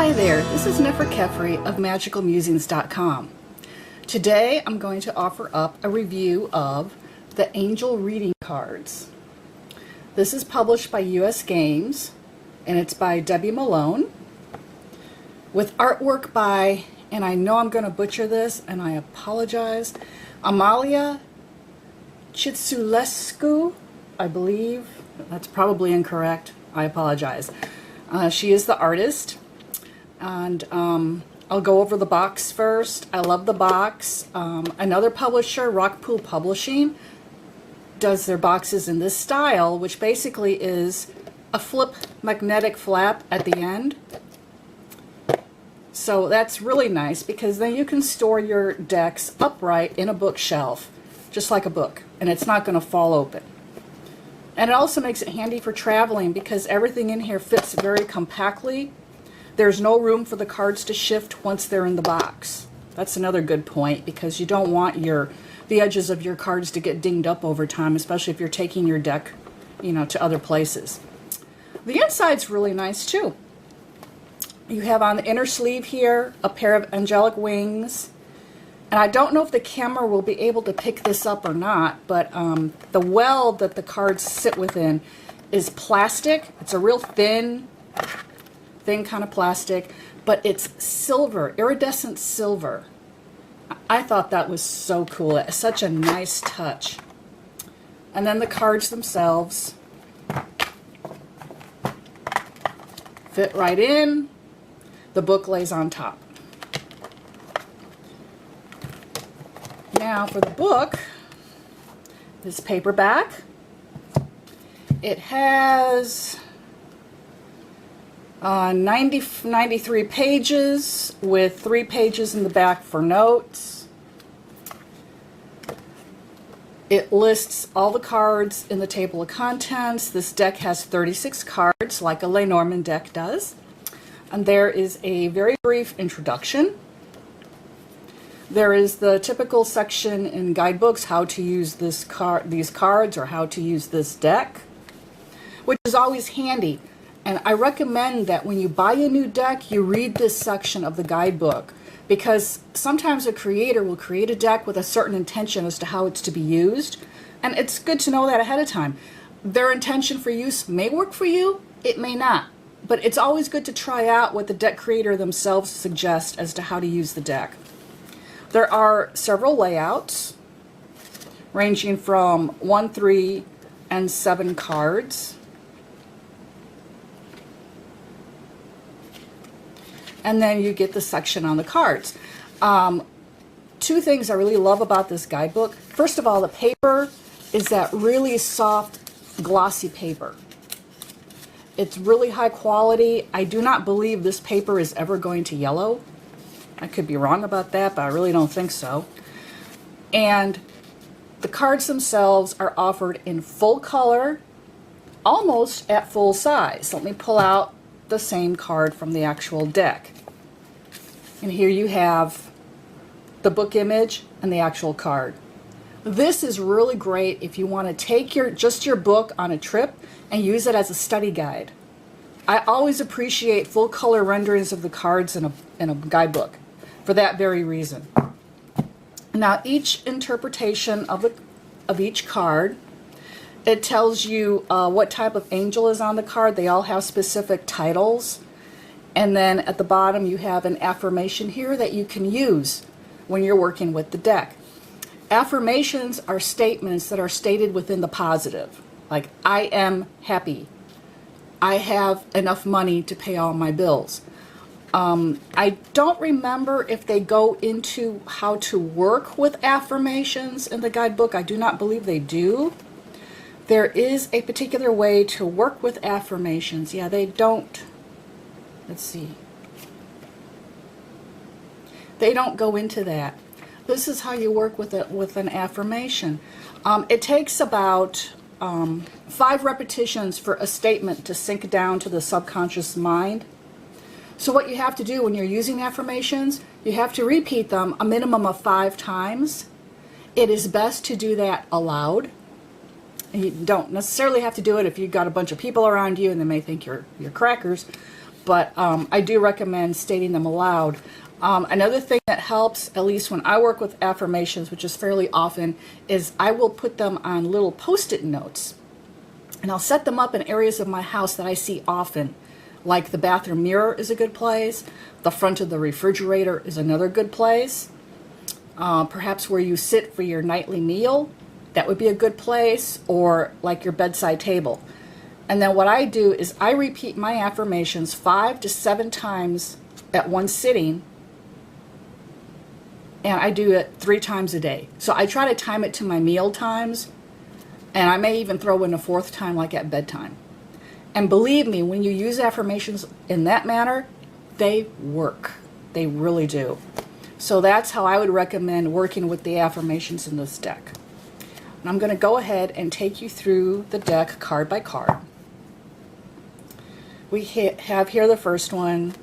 Hi there, this is Nefer of Magickal-Musings.com. Today I'm going to offer up a review of the Angel Reading Cards. This is published by US Games and it's by Debbie Malone with artwork by, and I know I'm going to butcher this and I apologize, Amalia Chitulescu, I believe. That's probably incorrect. I apologize. She is the artist. And I'll go over the box first. I love the box. Another publisher, Rockpool Publishing, does their boxes in this style, which basically is a flip magnetic flap at the end. So that's really nice because then you can store your decks upright in a bookshelf, just like a book, and it's not going to fall open. And it also makes it handy for traveling because everything in here fits very compactly. There's no room for the cards to shift once they're in the box. That's another good point because you don't want the edges of your cards to get dinged up over time, especially if you're taking your deck, to other places. The inside's really nice too. You have on the inner sleeve here a pair of angelic wings. And I don't know if the camera will be able to pick this up or not, but the weld that the cards sit within is plastic. It's a real thin kind of plastic, but it's silver, iridescent silver. I thought that was so cool. It's such a nice touch. And then the cards themselves fit right in. The book lays on top. Now for the book, this paperback, it has 93 pages with 3 pages in the back for notes. It lists all the cards in the table of contents. This deck has 36 cards like a Lenormand deck does. And there is a very brief introduction. There is the typical section in guidebooks, how to use these cards or how to use this deck, which is always handy. And I recommend that when you buy a new deck, you read this section of the guidebook because sometimes a creator will create a deck with a certain intention as to how it's to be used. And it's good to know that ahead of time. Their intention for use may work for you, it may not. But it's always good to try out what the deck creator themselves suggest as to how to use the deck. There are several layouts ranging from 1, 3, and 7 cards. And then you get the section on the cards. 2 things I really love about this guidebook. First of all, the paper is that really soft, glossy paper. It's really high quality. I do not believe this paper is ever going to yellow. I could be wrong about that, but I really don't think so. And the cards themselves are offered in full color, almost at full size. Let me pull out the same card from the actual deck. And here you have the book image and the actual card. This is really great if you want to take just your book on a trip and use it as a study guide. I always appreciate full color renderings of the cards in a guidebook for that very reason. Now each interpretation of each card, it tells you what type of angel is on the card. They all have specific titles. And then at the bottom you have an affirmation here that you can use when you're working with the deck. Affirmations are statements that are stated within the positive. Like, I am happy. I have enough money to pay all my bills. I don't remember if they go into how to work with affirmations in the guidebook. I do not believe they do. There is a particular way to work with affirmations. Yeah, they don't. Let's see. They don't go into that. This is how you work with it with an affirmation. It takes about 5 repetitions for a statement to sink down to the subconscious mind. So what you have to do when you're using affirmations, you have to repeat them a minimum of 5 times. It is best to do that aloud. And you don't necessarily have to do it if you've got a bunch of people around you and they may think you're crackers. but I do recommend stating them aloud. Another thing that helps, at least when I work with affirmations, which is fairly often, is I will put them on little post-it notes. And I'll set them up in areas of my house that I see often. Like the bathroom mirror is a good place. The front of the refrigerator is another good place. Perhaps where you sit for your nightly meal, that would be a good place. Or like your bedside table. And then what I do is I repeat my affirmations 5 to 7 times at one sitting. And I do it 3 times a day. So I try to time it to my meal times. And I may even throw in a 4th time, like at bedtime. And believe me, when you use affirmations in that manner, they work. They really do. So that's how I would recommend working with the affirmations in this deck. And I'm going to go ahead and take you through the deck card by card. We have here the first one,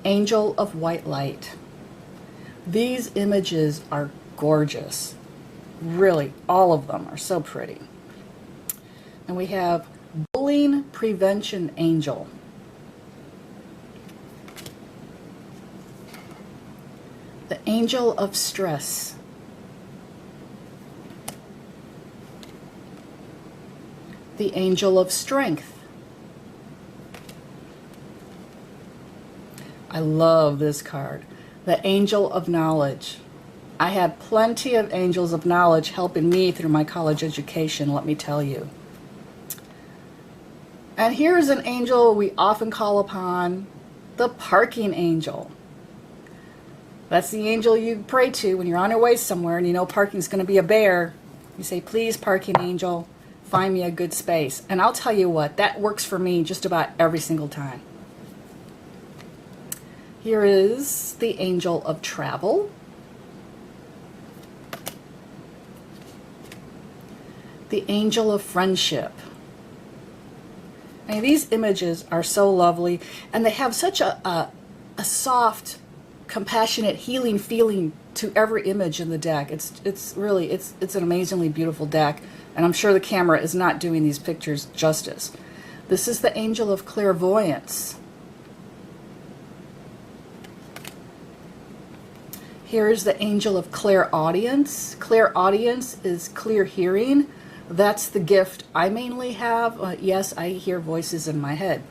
Angel of White Light. These images are gorgeous. Really, all of them are so pretty. And we have Bullying Prevention Angel. The Angel of Stress. The Angel of Strength. I love this card. The Angel of Knowledge. I had plenty of angels of knowledge helping me through my college education, let me tell you. And here's an angel we often call upon, the Parking Angel. That's the angel you pray to when you're on your way somewhere and you know parking's going to be a bear. You say, please, Parking Angel, find me a good space. And I'll tell you what, that works for me just about every single time. Here is the Angel of Travel. The Angel of Friendship. I mean, these images are so lovely, and they have such a soft, compassionate, healing feeling to every image in the deck. It's really an amazingly beautiful deck, and I'm sure the camera is not doing these pictures justice. This is the Angel of Clairvoyance. Here is the Angel of Clairaudience. Clairaudience is clear hearing. That's the gift I mainly have. Yes, I hear voices in my head.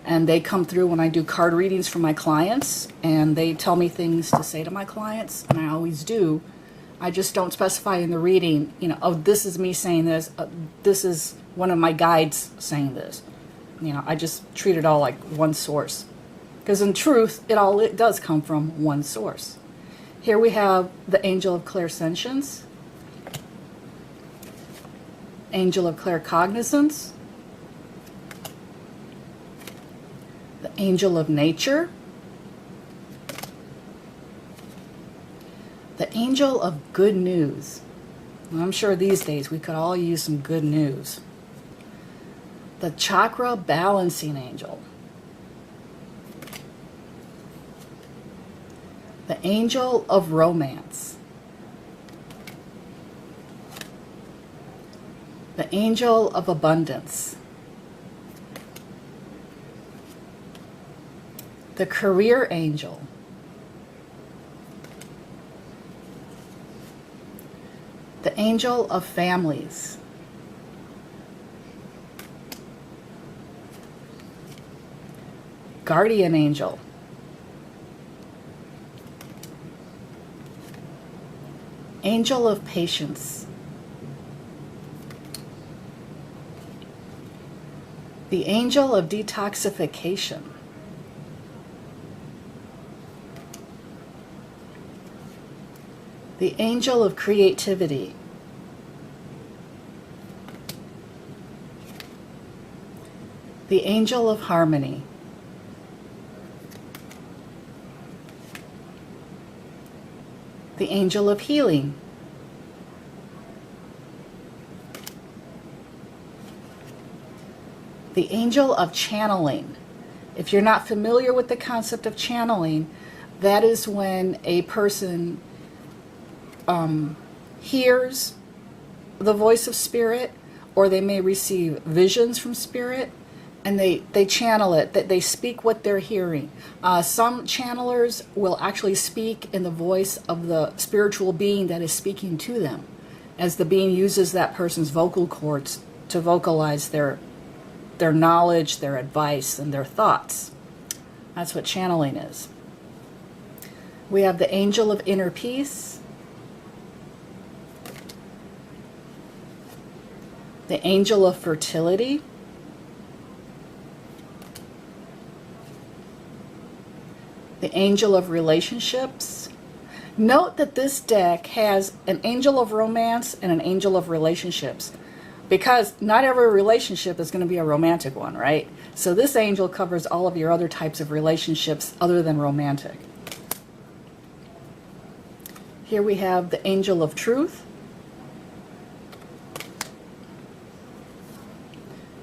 And they come through when I do card readings for my clients. And they tell me things to say to my clients. And I always do. I just don't specify in the reading, you know, oh, this is me saying this. This is one of my guides saying this. You know, I just treat it all like one source. Because in truth, it does come from one source. Here we have the Angel of Clairsentience. Angel of Claircognizance, the Angel of Nature, the Angel of Good News. I'm sure these days we could all use some good news. The Chakra Balancing Angel, the Angel of Romance, the Angel of Abundance, the Career Angel, the Angel of Families, Guardian Angel, Angel of Patience, the Angel of Detoxification, the Angel of Creativity, the Angel of Harmony, the Angel of Healing, the Angel of Channeling. If you're not familiar with the concept of channeling, that is when a person hears the voice of spirit, or they may receive visions from spirit, and they channel it, that they speak what they're hearing. Some channelers will actually speak in the voice of the spiritual being that is speaking to them, as the being uses that person's vocal cords to vocalize their knowledge, their advice, and their thoughts. That's what channeling is. We have the angel of inner peace, the angel of fertility, the angel of relationships. Note that this deck has an angel of romance and an angel of relationships, because not every relationship is going to be a romantic one, right? So this angel covers all of your other types of relationships other than romantic. Here we have the angel of truth,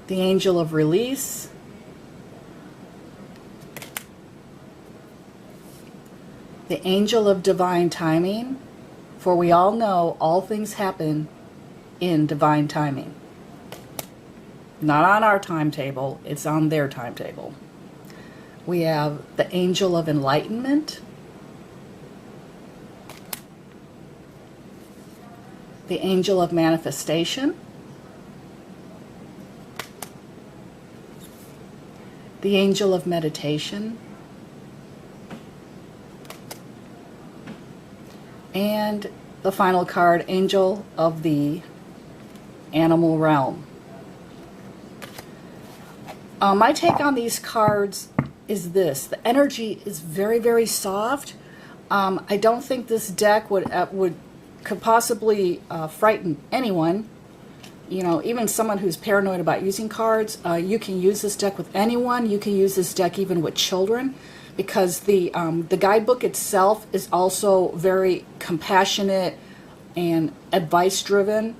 the angel of release, the angel of divine timing, for we all know all things happen in divine timing. Not on our timetable, it's on their timetable. We have the angel of enlightenment, the angel of manifestation, the angel of meditation, and the final card, angel of the animal realm. My take on these cards is this: the energy is very, very soft. I don't think this deck could possibly frighten anyone. You know, even someone who's paranoid about using cards. You can use this deck with anyone. You can use this deck even with children, because the guidebook itself is also very compassionate and advice driven.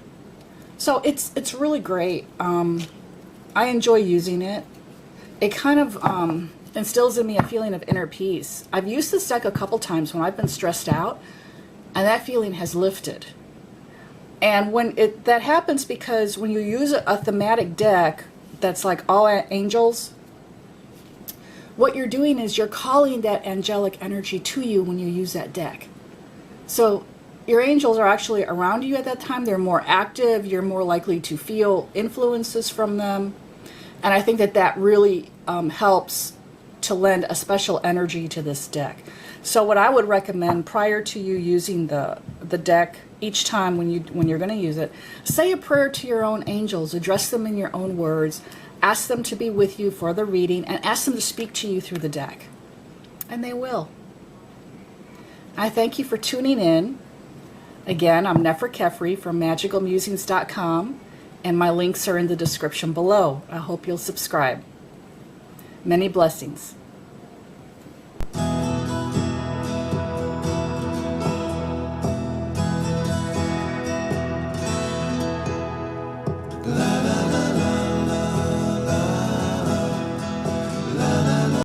So it's really great. I enjoy using it. It kind of instills in me a feeling of inner peace. I've used this deck a couple times when I've been stressed out, and that feeling has lifted. And when that happens, because when you use a thematic deck that's like all angels, what you're doing is you're calling that angelic energy to you when you use that deck. So your angels are actually around you at that time. They're more active. You're more likely to feel influences from them. And I think that really helps to lend a special energy to this deck. So what I would recommend prior to you using the deck, each time when you're going to use it, say a prayer to your own angels, address them in your own words, ask them to be with you for the reading, and ask them to speak to you through the deck. And they will. I thank you for tuning in. Again, I'm Nefer from Magickal-Musings.com, and my links are in the description below. I hope you'll subscribe. Many blessings.